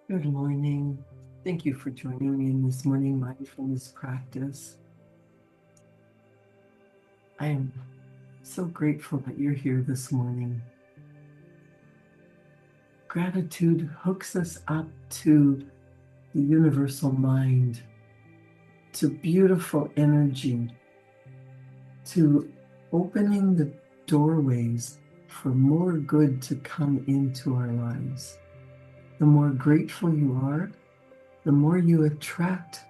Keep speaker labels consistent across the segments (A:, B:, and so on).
A: Good morning. Thank you for joining me in this morning mindfulness practice. I am so grateful that you're here this morning. Gratitude hooks us up to the universal mind, to beautiful energy, to opening the doorways for more good to come into our lives. The more grateful you are, the more you attract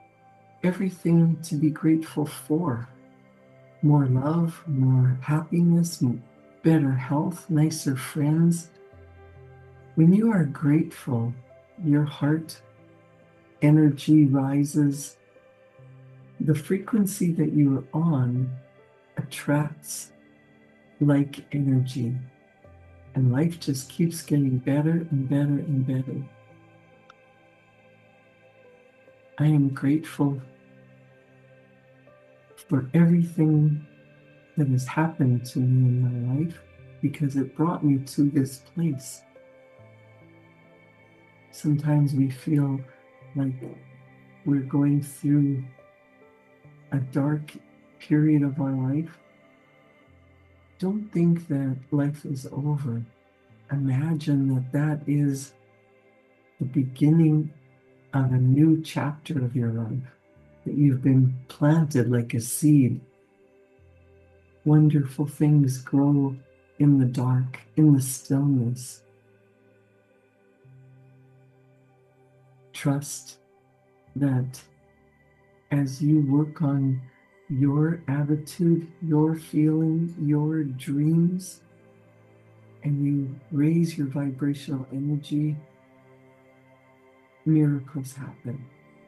A: everything to be grateful for. More love, more happiness, better health, nicer friends. When you are grateful, your heart energy rises. The frequency that you are on attracts like energy, and life just keeps getting better and better and better. I am grateful for everything that has happened to me in my life because it brought me to this place. Sometimes we feel like we're going through a dark period of our life. Don't think that life is over. Imagine that that is the beginning of a new chapter of your life, that you've been planted like a seed. Wonderful things grow in the dark, in the stillness. Trust that as you work on your attitude, your feeling, your dreams, and you raise your vibrational energy, miracles happen.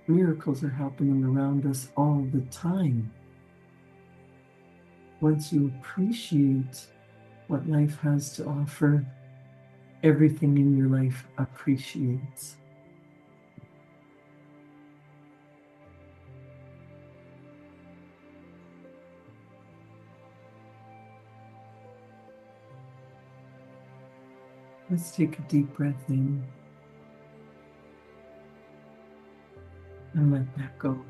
A: Miracles are happening around us all the time. Once you appreciate what life has to offer, everything in your life appreciates. Let's take a deep breath in and let that go.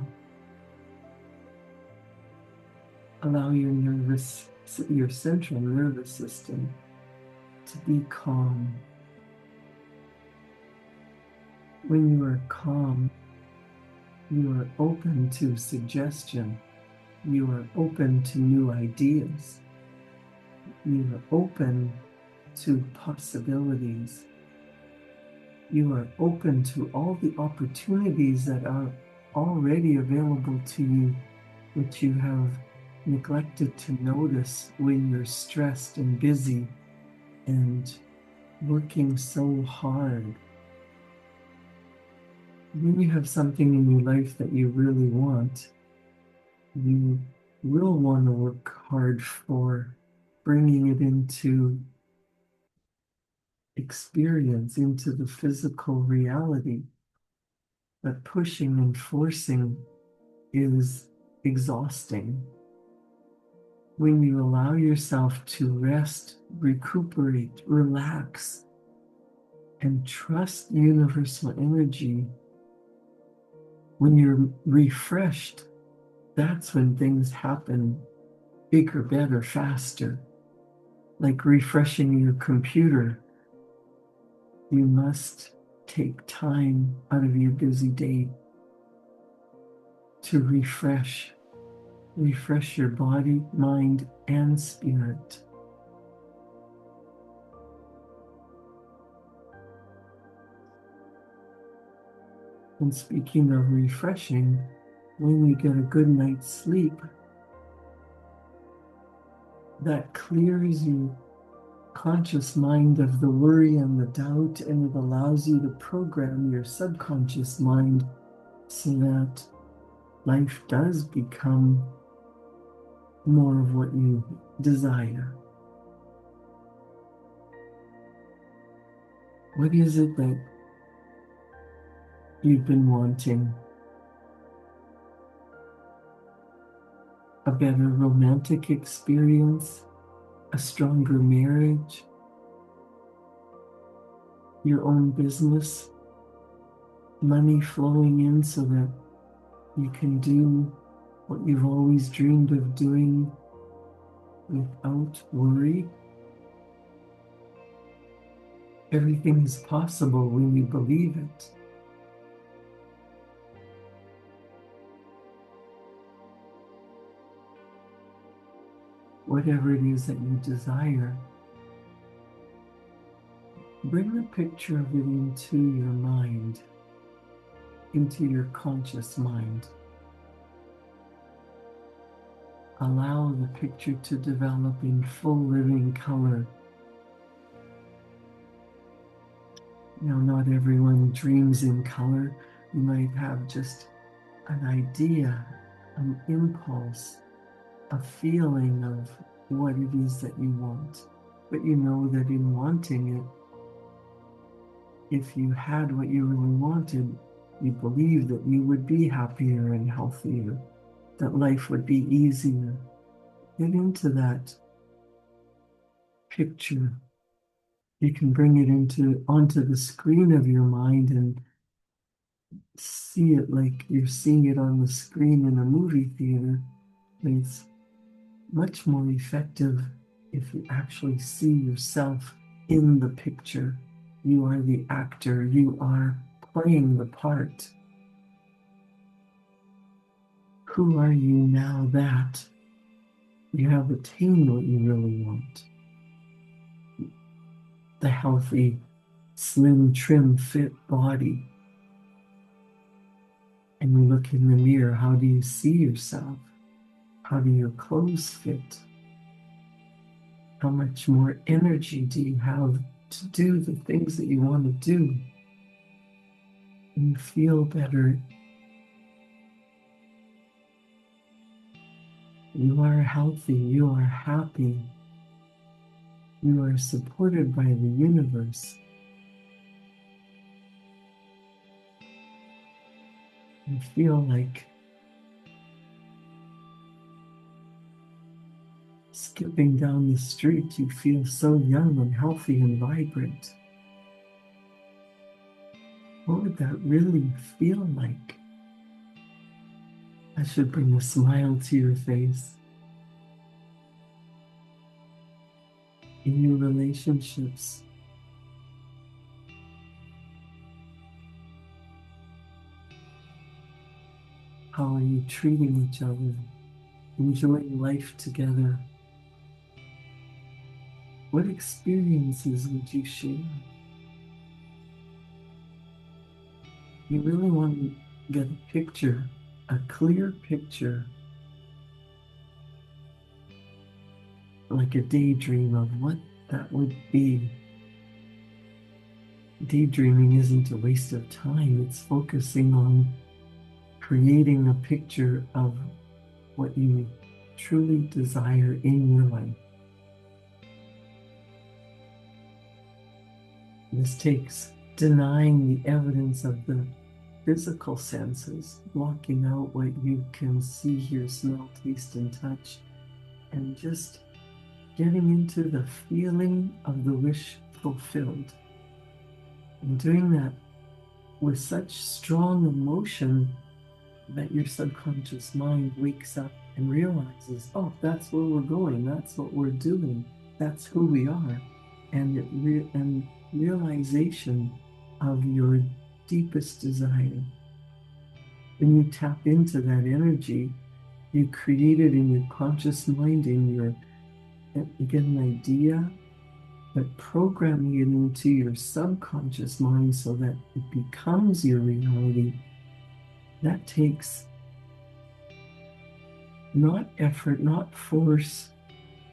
A: Allow your central nervous system to be calm. When you are calm, you are open to suggestion. You are open to new ideas. You are open to possibilities. You are open to all the opportunities that are already available to you, which you have neglected to notice when you're stressed and busy and working so hard. When you have something in your life that you really want, you will want to work hard for bringing it into experience, into the physical reality. But pushing and forcing is exhausting. When you allow yourself to rest, recuperate, relax, and trust universal energy, when you're refreshed, that's when things happen bigger, better, faster. Like refreshing your computer, you must take time out of your busy day to refresh your body, mind, and spirit. And speaking of refreshing, when you get a good night's sleep, that clears your conscious mind of the worry and the doubt, and it allows you to program your subconscious mind so that life does become more of what you desire. What is it that you've been wanting? A better romantic experience, a stronger marriage, your own business, money flowing in so that you can do what you've always dreamed of doing without worry. Everything is possible when you believe it. Whatever it is that you desire, bring the picture of it into your mind, into your conscious mind. Allow the picture to develop in full living color. Now, not everyone dreams in color. You might have just an idea, an impulse, a feeling of what it is that you want. But you know that in wanting it, if you had what you really wanted, you believe that you would be happier and healthier, that life would be easier. Get into that picture. You can bring it onto the screen of your mind and see it like you're seeing it on the screen in a movie theater. It's much more effective if you actually see yourself in the picture. You are the actor, you are playing the part. Who are you now that you have attained what you really want? The healthy, slim, trim, fit body. And you look in the mirror, how do you see yourself? How do your clothes fit? How much more energy do you have to do the things that you want to do? And you feel better. You are healthy. You are happy. You are supported by the universe. You feel like skipping down the street. You feel so young and healthy and vibrant. What would that really feel like? That should bring a smile to your face. In your relationships, how are you treating each other? Enjoying life together? What experiences would you share? You really want to get a picture, a clear picture, like a daydream of what that would be. Daydreaming isn't a waste of time. It's focusing on creating a picture of what you truly desire in your life. This takes denying the evidence of the physical senses, blocking out what you can see, hear, smell, taste, and touch, and just getting into the feeling of the wish fulfilled. And doing that with such strong emotion that your subconscious mind wakes up and realizes, oh, that's where we're going, that's what we're doing, that's who we are. And realization of your deepest desire. When you tap into that energy, you create it in your conscious mind, you get an idea, but programming it into your subconscious mind so that it becomes your reality, that takes not effort, not force,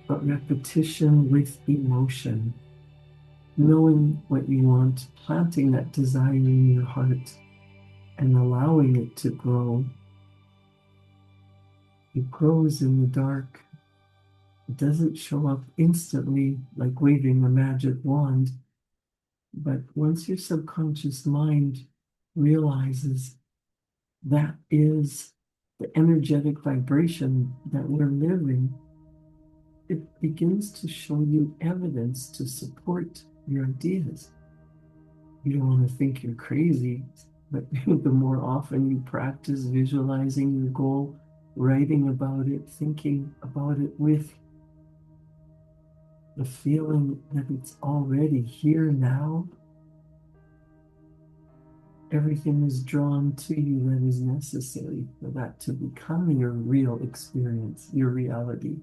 A: but repetition with emotion. Knowing what you want, planting that desire in your heart, and allowing it to grow. It grows in the dark. It doesn't show up instantly like waving a magic wand, but once your subconscious mind realizes that is the energetic vibration that we're living, it begins to show you evidence to support your ideas. You don't want to think you're crazy. But the more often you practice visualizing your goal, writing about it, thinking about it with the feeling that it's already here now, everything is drawn to you that is necessary for that to become your real experience, your reality.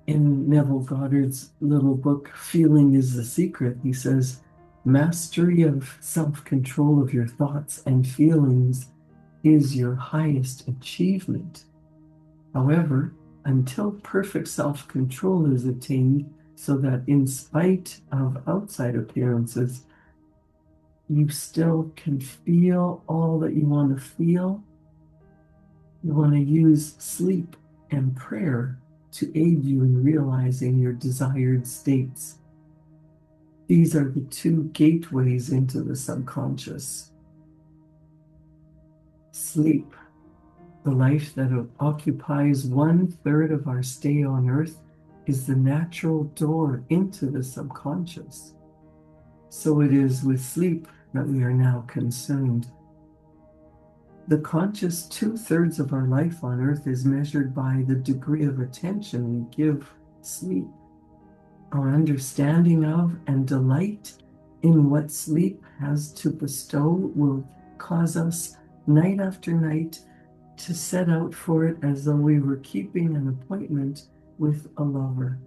A: In Neville Goddard's little book, Feeling is the Secret, he says, mastery of self-control of your thoughts and feelings is your highest achievement. However, until perfect self-control is attained, so that in spite of outside appearances, you still can feel all that you want to feel, you want to use sleep and prayer to aid you in realizing your desired states. These are the two gateways into the subconscious. Sleep, the life that occupies 1/3 of our stay on earth, is the natural door into the subconscious. So it is with sleep that we are now concerned. The conscious 2/3 of our life on earth is measured by the degree of attention we give sleep. Our understanding of and delight in what sleep has to bestow will cause us night after night to set out for it as though we were keeping an appointment with a lover.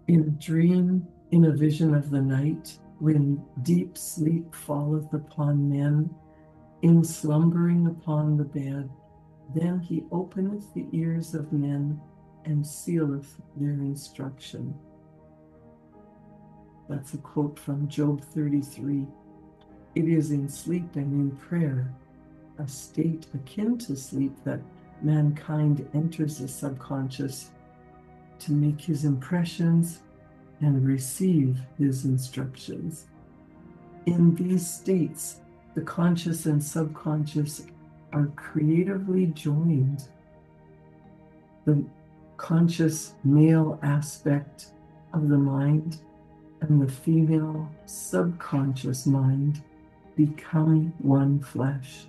A: In a dream, in a vision of the night, when deep sleep falleth upon men, in slumbering upon the bed, then he openeth the ears of men and sealeth their instruction. That's a quote from Job 33. It is in sleep and in prayer, a state akin to sleep, that mankind enters the subconscious to make his impressions and receive his instructions. In these states, the conscious and subconscious are creatively joined. The conscious male aspect of the mind and the female subconscious mind become one flesh.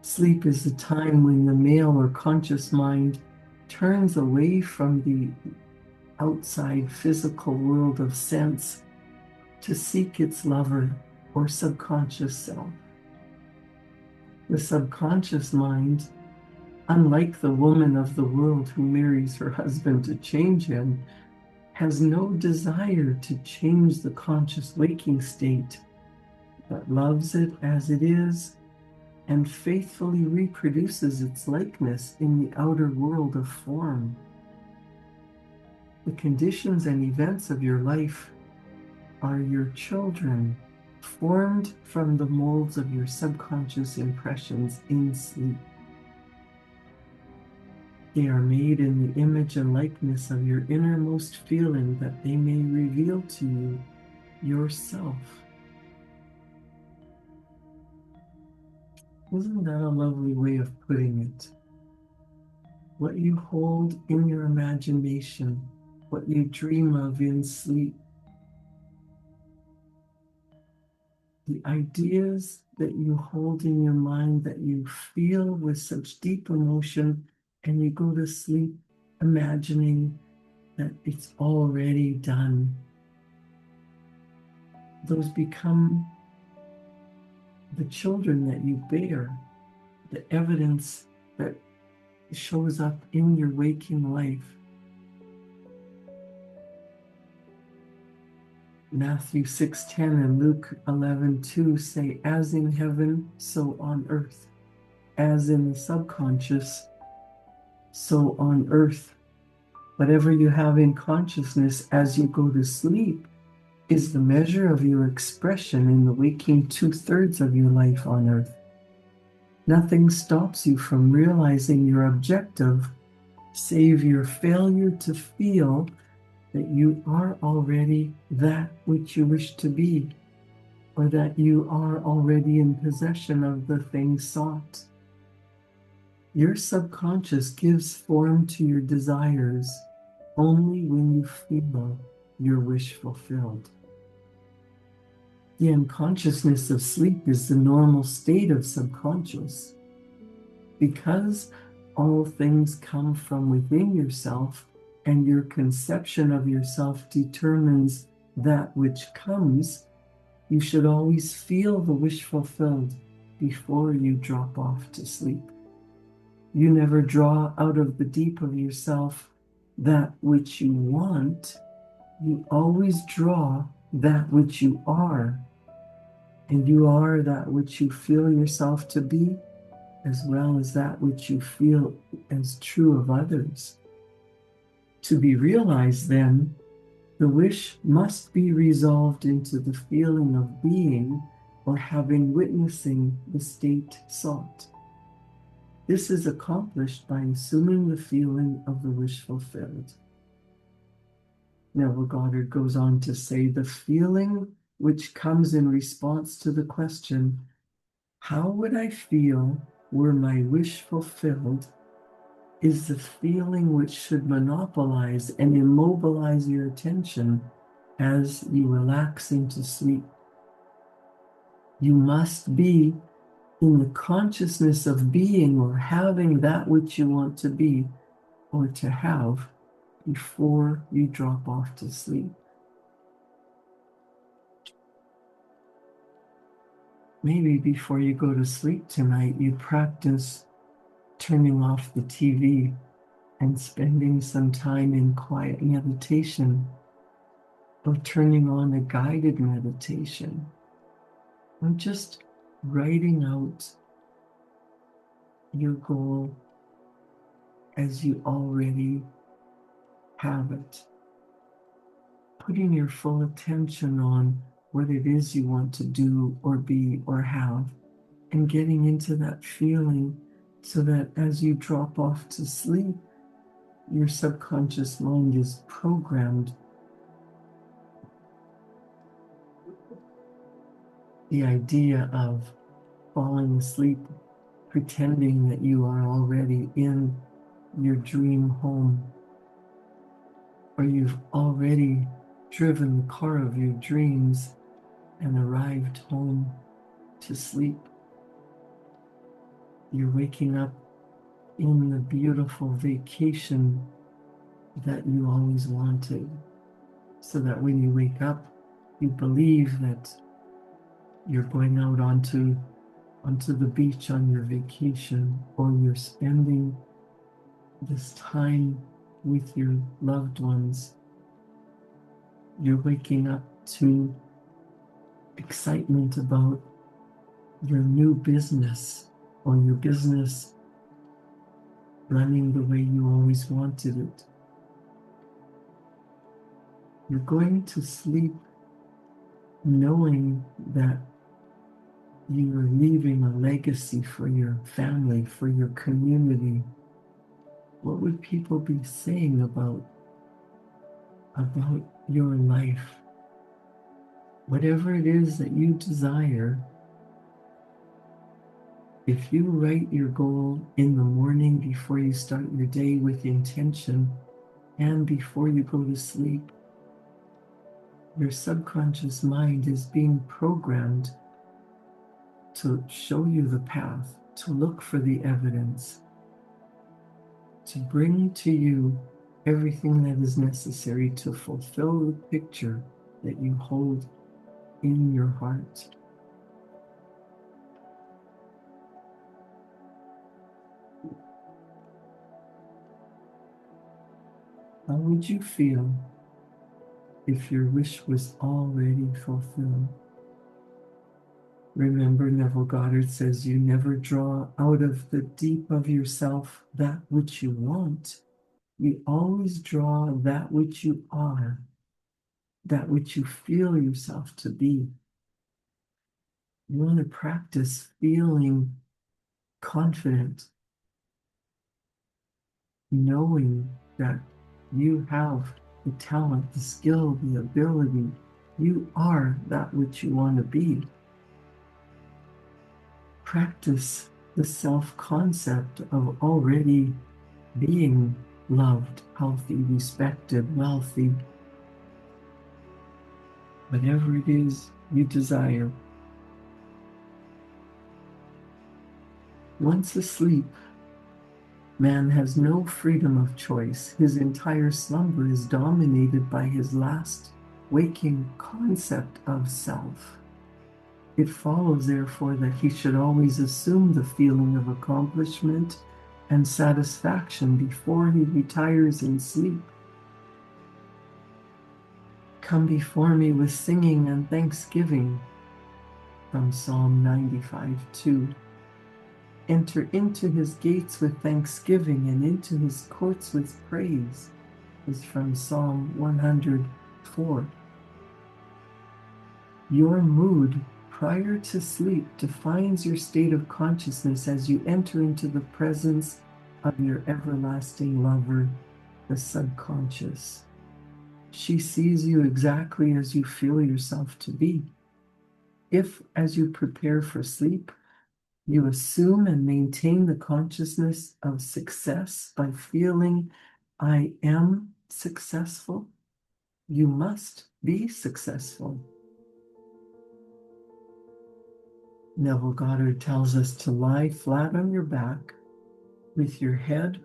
A: Sleep is the time when the male or conscious mind turns away from the outside physical world of sense to seek its lover or subconscious self. The subconscious mind, unlike the woman of the world who marries her husband to change him, has no desire to change the conscious waking state, but loves it as it is and faithfully reproduces its likeness in the outer world of form. The conditions and events of your life are your children, formed from the molds of your subconscious impressions in sleep. They are made in the image and likeness of your innermost feeling, that they may reveal to you yourself. Isn't that a lovely way of putting it? What you hold in your imagination, what you dream of in sleep, the ideas that you hold in your mind that you feel with such deep emotion, and you go to sleep imagining that it's already done. Those become the children that you bear, the evidence that shows up in your waking life. Matthew 6:10 and Luke 11:2 say, as in heaven, so on earth. As in the subconscious, so on earth. Whatever you have in consciousness as you go to sleep is the measure of your expression in the waking 2/3 of your life on earth. Nothing stops you from realizing your objective, save your failure to feel that you are already that which you wish to be, or that you are already in possession of the thing sought. Your subconscious gives form to your desires only when you feel your wish fulfilled. The unconsciousness of sleep is the normal state of subconscious. Because all things come from within yourself, and your conception of yourself determines that which comes, you should always feel the wish fulfilled before you drop off to sleep. You never draw out of the deep of yourself that which you want. You always draw that which you are. And you are that which you feel yourself to be, as well as that which you feel as true of others. To be realized, then, the wish must be resolved into the feeling of being or having witnessing the state sought. This is accomplished by assuming the feeling of the wish fulfilled. Neville Goddard goes on to say, the feeling which comes in response to the question, how would I feel were my wish fulfilled, is the feeling which should monopolize and immobilize your attention as you relax into sleep. You must be in the consciousness of being or having that which you want to be or to have before you drop off to sleep. Maybe before you go to sleep tonight, you practice turning off the TV and spending some time in quiet meditation, or turning on a guided meditation, or just writing out your goal as you already have it. Putting your full attention on what it is you want to do or be or have, and getting into that feeling so that as you drop off to sleep, your subconscious mind is programmed. The idea of falling asleep, pretending that you are already in your dream home, or you've already driven the car of your dreams and arrived home to sleep. You're waking up in the beautiful vacation that you always wanted, so that when you wake up, you believe that you're going out onto the beach on your vacation, or you're spending this time with your loved ones. You're waking up to excitement about your new business, or your business running the way you always wanted it. You're going to sleep knowing that you are leaving a legacy for your family, for your community. What would people be saying about your life? Whatever it is that you desire, if you write your goal in the morning before you start your day with intention, and before you go to sleep, your subconscious mind is being programmed to show you the path, to look for the evidence, to bring to you everything that is necessary to fulfill the picture that you hold in your heart. How would you feel if your wish was already fulfilled? Remember, Neville Goddard says, you never draw out of the deep of yourself that which you want. You always draw that which you are, that which you feel yourself to be. You want to practice feeling confident, knowing that you have the talent, the skill, the ability. You are that which you want to be. Practice the self-concept of already being loved, healthy, respected, wealthy. Whatever it is you desire. Once asleep, man has no freedom of choice. His entire slumber is dominated by his last waking concept of self. It follows, therefore, that he should always assume the feeling of accomplishment and satisfaction before he retires in sleep. Come before me with singing and thanksgiving, from Psalm 95:2. Enter into his gates with thanksgiving and into his courts with praise, is from Psalm 104. Your mood prior to sleep defines your state of consciousness as you enter into the presence of your everlasting lover, the subconscious. She sees you exactly as you feel yourself to be. If, as you prepare for sleep, you assume and maintain the consciousness of success by feeling, I am successful, you must be successful. Neville Goddard tells us to lie flat on your back with your head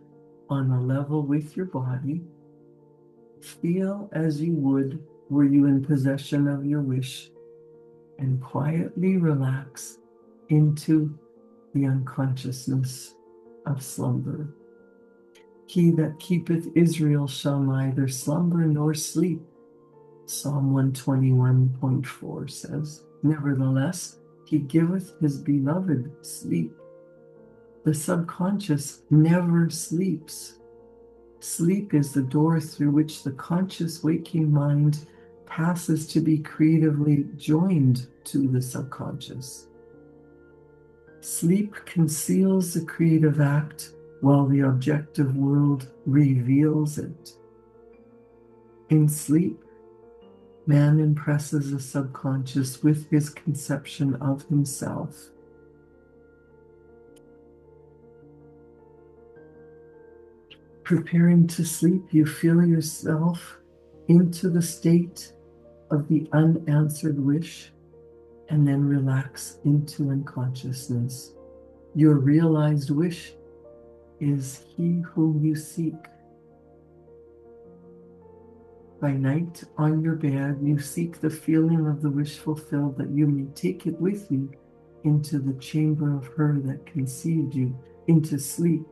A: on a level with your body. Feel as you would were you in possession of your wish, and quietly relax into the unconsciousness of slumber. He that keepeth Israel shall neither slumber nor sleep, Psalm 121.4 says. Nevertheless, he giveth his beloved sleep. The subconscious never sleeps. Sleep is the door through which the conscious waking mind passes to be creatively joined to the subconscious. Sleep conceals the creative act while the objective world reveals it. In sleep, man impresses the subconscious with his conception of himself. Preparing to sleep, you feel yourself into the state of the unanswered wish and then relax into unconsciousness. Your realized wish is he whom you seek. By night on your bed, you seek the feeling of the wish fulfilled that you may take it with you into the chamber of her that conceived you, into sleep,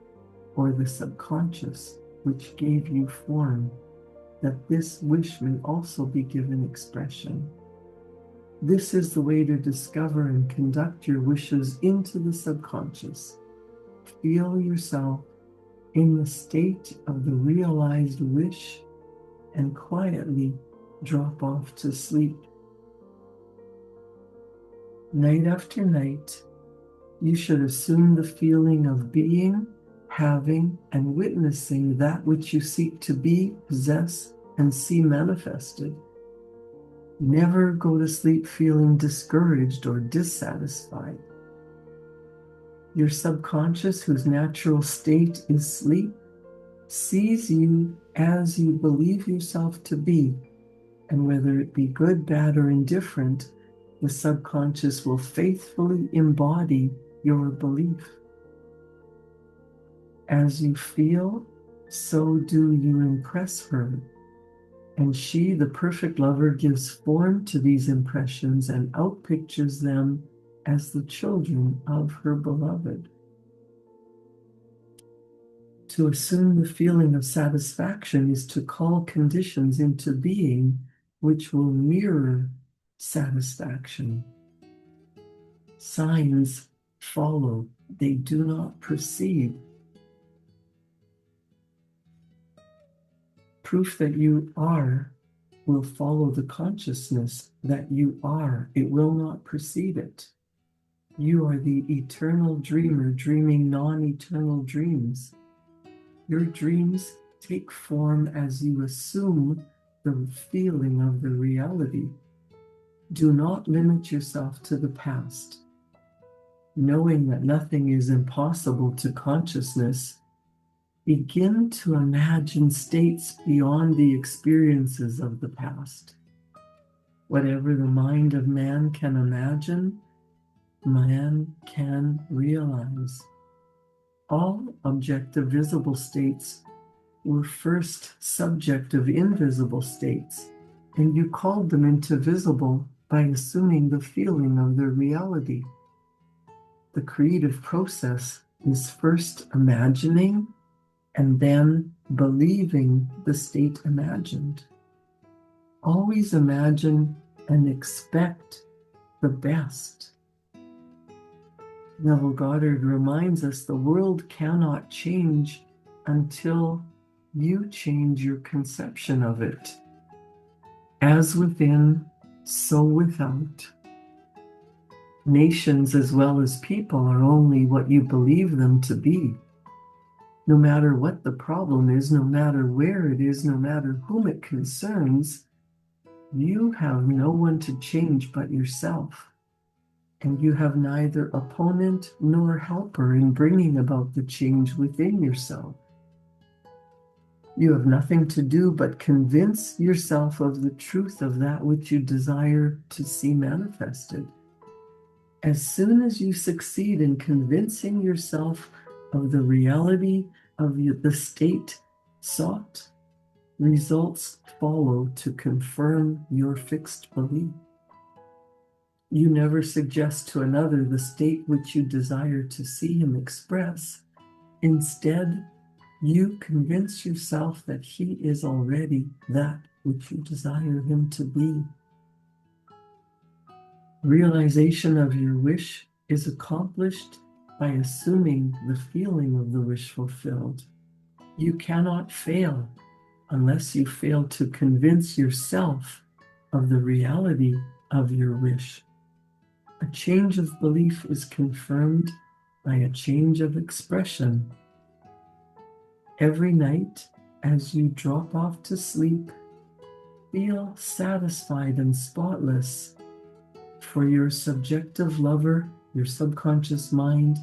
A: or the subconscious, which gave you form, that this wish may also be given expression. This is the way to discover and conduct your wishes into the subconscious. Feel yourself in the state of the realized wish and quietly drop off to sleep. Night after night, you should assume the feeling of being, having, and witnessing that which you seek to be, possess, and see manifested. Never go to sleep feeling discouraged or dissatisfied. Your subconscious, whose natural state is sleep, sees you as you believe yourself to be, and whether it be good, bad, or indifferent, the subconscious will faithfully embody your belief. As you feel, so do you impress her, and she, the perfect lover, gives form to these impressions and outpictures them as the children of her beloved. To assume the feeling of satisfaction is to call conditions into being which will mirror satisfaction. Signs follow, they do not precede. Proof that you are will follow the consciousness that you are. It will not precede it. You are the eternal dreamer dreaming non-eternal dreams. Your dreams take form as you assume the feeling of the reality. Do not limit yourself to the past. Knowing that nothing is impossible to consciousness, begin to imagine states beyond the experiences of the past. Whatever the mind of man can imagine, man can realize. All objective visible states were first subjective invisible states, and you called them into visible by assuming the feeling of their reality. The creative process is first imagining and then believing the state imagined. Always imagine and expect the best. Neville Goddard reminds us the world cannot change until you change your conception of it. As within, so without. Nations as well as people are only what you believe them to be. No matter what the problem is, no matter where it is, no matter whom it concerns, you have no one to change but yourself. And you have neither opponent nor helper in bringing about the change within yourself. You have nothing to do but convince yourself of the truth of that which you desire to see manifested. As soon as you succeed in convincing yourself of the reality of the state sought, results follow to confirm your fixed belief. You never suggest to another the state which you desire to see him express. Instead, you convince yourself that he is already that which you desire him to be. Realization of your wish is accomplished by assuming the feeling of the wish fulfilled. You cannot fail unless you fail to convince yourself of the reality of your wish. A change of belief is confirmed by a change of expression. Every night, as you drop off to sleep, feel satisfied and spotless, for your subjective lover, your subconscious mind,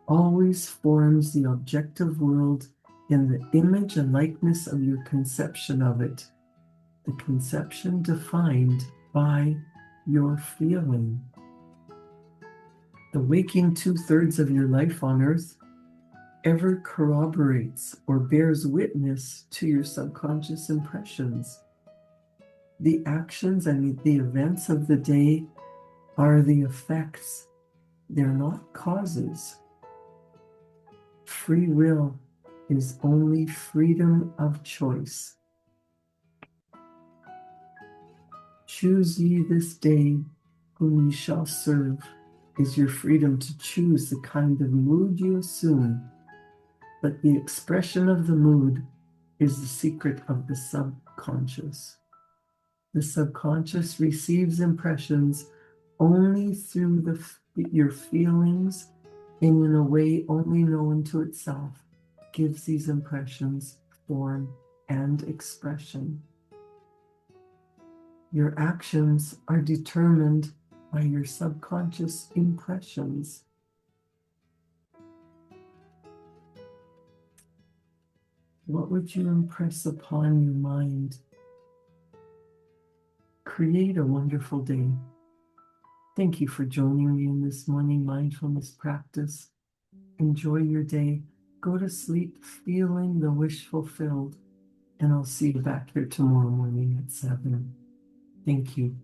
A: always forms the objective world in the image and likeness of your conception of it, the conception defined by your feeling. The waking 2/3 of your life on earth ever corroborates or bears witness to your subconscious impressions. The actions and the events of the day are the effects. They're not causes. Free will is only freedom of choice. Choose ye this day whom ye shall serve is your freedom to choose the kind of mood you assume, but the expression of the mood is the secret of the subconscious. The subconscious receives impressions only through your feelings, and in a way only known to itself, gives these impressions form and expression. Your actions are determined by your subconscious impressions. What would you impress upon your mind? Create a wonderful day. Thank you for joining me in this morning mindfulness practice. Enjoy your day. Go to sleep feeling the wish fulfilled. And I'll see you back here tomorrow morning at 7. Thank you.